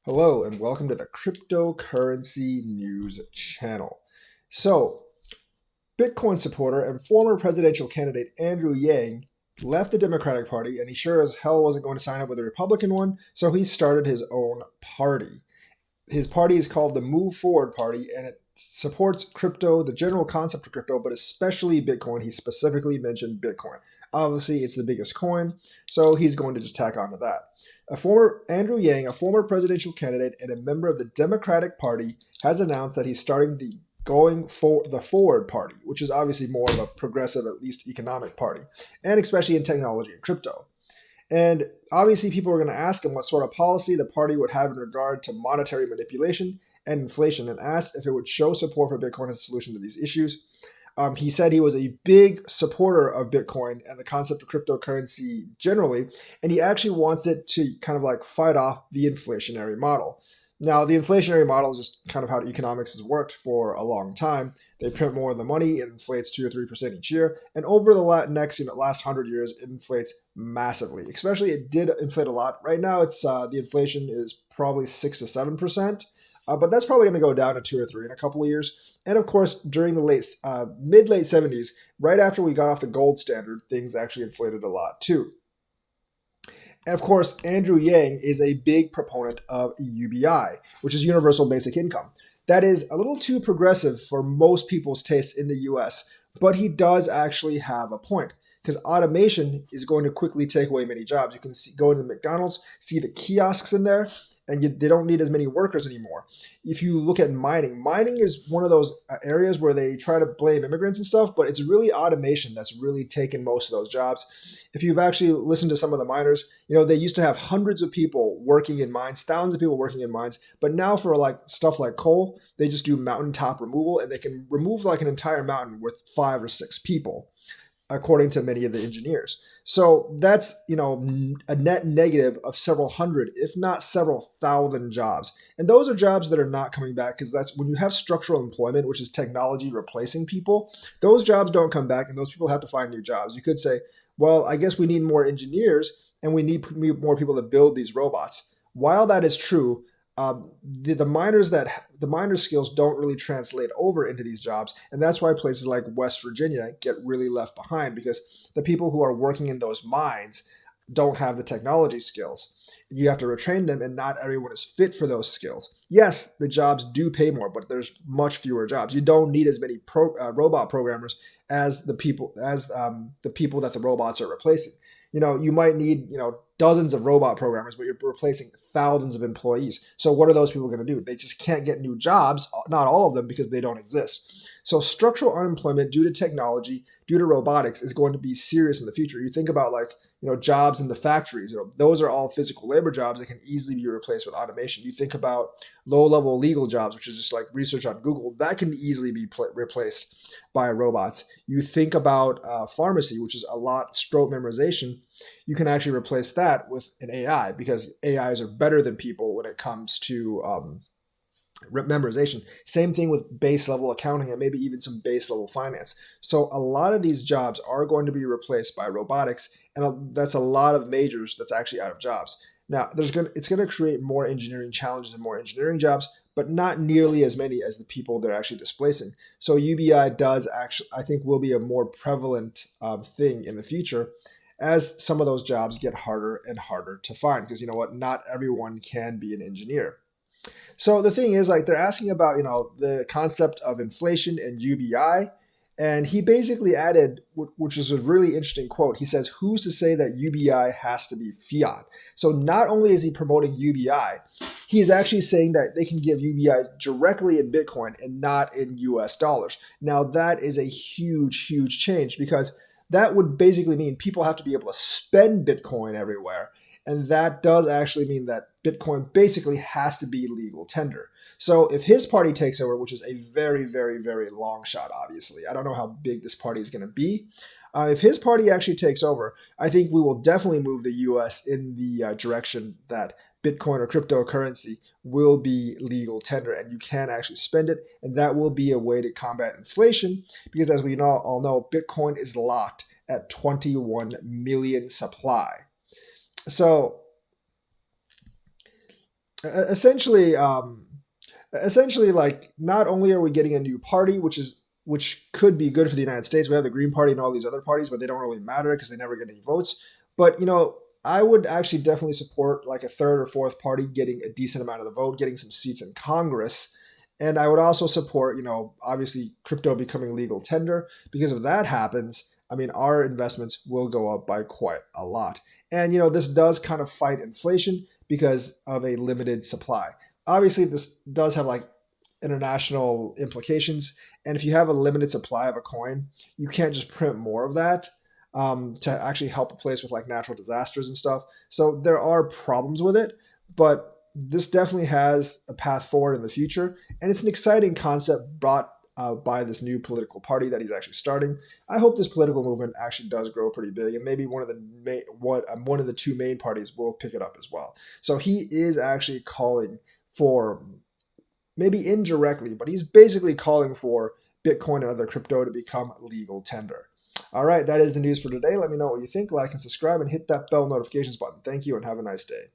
Hello and welcome to the Cryptocurrency News channel. So, Bitcoin supporter and former presidential candidate Andrew Yang left the Democratic Party and he sure as hell wasn't going to sign up with the Republican one, so he started his own party. His party is called the Move Forward Party and it supports crypto, the general concept of crypto, but especially Bitcoin. He specifically mentioned Bitcoin. Obviously, it's the biggest coin, so he's going to just tack on to that. Andrew Yang, a former presidential candidate and a member of the Democratic Party, has announced that he's starting the Forward Party, which is obviously more of a progressive, at least economic party, and especially in technology and crypto. And obviously, people are going to ask him what sort of policy the party would have in regard to monetary manipulation and inflation, and asked if it would show support for Bitcoin as a solution to these issues. He said he was a big supporter of Bitcoin and the concept of cryptocurrency generally, and he actually wants it to kind of like fight off the inflationary model. Now, the inflationary model is just kind of how economics has worked for a long time. They print more of the money, it inflates 2 or 3% each year, and over the last 100 years, it inflates massively. Especially, it did inflate a lot. Right now, it's the inflation is probably 6 to 7%, but that's probably going to go down to 2 or 3 in a couple of years. And of course, during the mid late 70s, right after we got off the gold standard, things actually inflated a lot too. And of course, Andrew Yang is a big proponent of UBI, which is Universal Basic Income. That is a little too progressive for most people's taste in the US, but he does actually have a point because automation is going to quickly take away many jobs. You can go into McDonald's, see the kiosks in there, and they don't need as many workers anymore. If you look at mining is one of those areas where they try to blame immigrants and stuff, but it's really automation that's really taken most of those jobs. If you've actually listened to some of the miners, they used to have hundreds of people working in mines, thousands of people working in mines, but now for like stuff like coal, they just do mountaintop removal and they can remove like an entire mountain with 5 or 6 people according to many of the engineers. So that's, a net negative of several hundred, if not several thousand jobs. And those are jobs that are not coming back because that's when you have structural employment, which is technology replacing people, those jobs don't come back and those people have to find new jobs. You could say, well, I guess we need more engineers and we need more people to build these robots. While that is true, the miners skills don't really translate over into these jobs, and that's why places like West Virginia get really left behind because the people who are working in those mines don't have the technology skills. You have to retrain them, and not everyone is fit for those skills. Yes, the jobs do pay more, but there's much fewer jobs. You don't need as many robot programmers as the people that the robots are replacing. You might need dozens of robot programmers, but you're replacing thousands of employees. So what are those people going to do? They just can't get new jobs, not all of them, because they don't exist. So structural unemployment due to technology, due to robotics, is going to be serious in the future. You think about jobs in the factories. Those are all physical labor jobs that can easily be replaced with automation. You think about low-level legal jobs, which is just like research on Google, that can easily be replaced by robots. You think about pharmacy, which is a lot stroke memorization. You can actually replace that with an AI because AIs are better than people when it comes to memorization. Same thing with base level accounting and maybe even some base level finance. So a lot of these jobs are going to be replaced by robotics, and that's a lot of majors that's actually out of jobs. Now, it's going to create more engineering challenges and more engineering jobs, but not nearly as many as the people they're actually displacing. So UBI does actually, I think, will be a more prevalent thing in the future as some of those jobs get harder and harder to find because you know what, not everyone can be an engineer. So the thing is, like, they're asking about, the concept of inflation and UBI. And he basically added, which is a really interesting quote. He says, who's to say that UBI has to be fiat? So not only is he promoting UBI, he is actually saying that they can give UBI directly in Bitcoin and not in US dollars. Now, that is a huge, huge change because that would basically mean people have to be able to spend Bitcoin everywhere. And that does actually mean that Bitcoin basically has to be legal tender. So if his party takes over, which is a very, very, very long shot, obviously, I don't know how big this party is going to be. If his party actually takes over, I think we will definitely move the US in the direction that Bitcoin or cryptocurrency will be legal tender and you can actually spend it. And that will be a way to combat inflation because as we all know, Bitcoin is locked at 21 million supply. So essentially, like not only are we getting a new party, which could be good for the United States. We have the Green Party and all these other parties, but they don't really matter because they never get any votes. But I would actually definitely support like a third or fourth party getting a decent amount of the vote, getting some seats in Congress. And I would also support, obviously crypto becoming legal tender, because if that happens, I mean, our investments will go up by quite a lot. And, this does kind of fight inflation because of a limited supply. Obviously, this does have like international implications. And if you have a limited supply of a coin, you can't just print more of that to actually help a place with like natural disasters and stuff. So there are problems with it, but this definitely has a path forward in the future. And it's an exciting concept brought by this new political party that he's actually starting. I hope this political movement actually does grow pretty big, and maybe one of the two main parties will pick it up as well. So he is actually calling for, maybe indirectly, but he's basically calling for Bitcoin and other crypto to become legal tender. All right, that is the news for today. Let me know what you think. Like and subscribe and hit that bell notifications button. Thank you and have a nice day.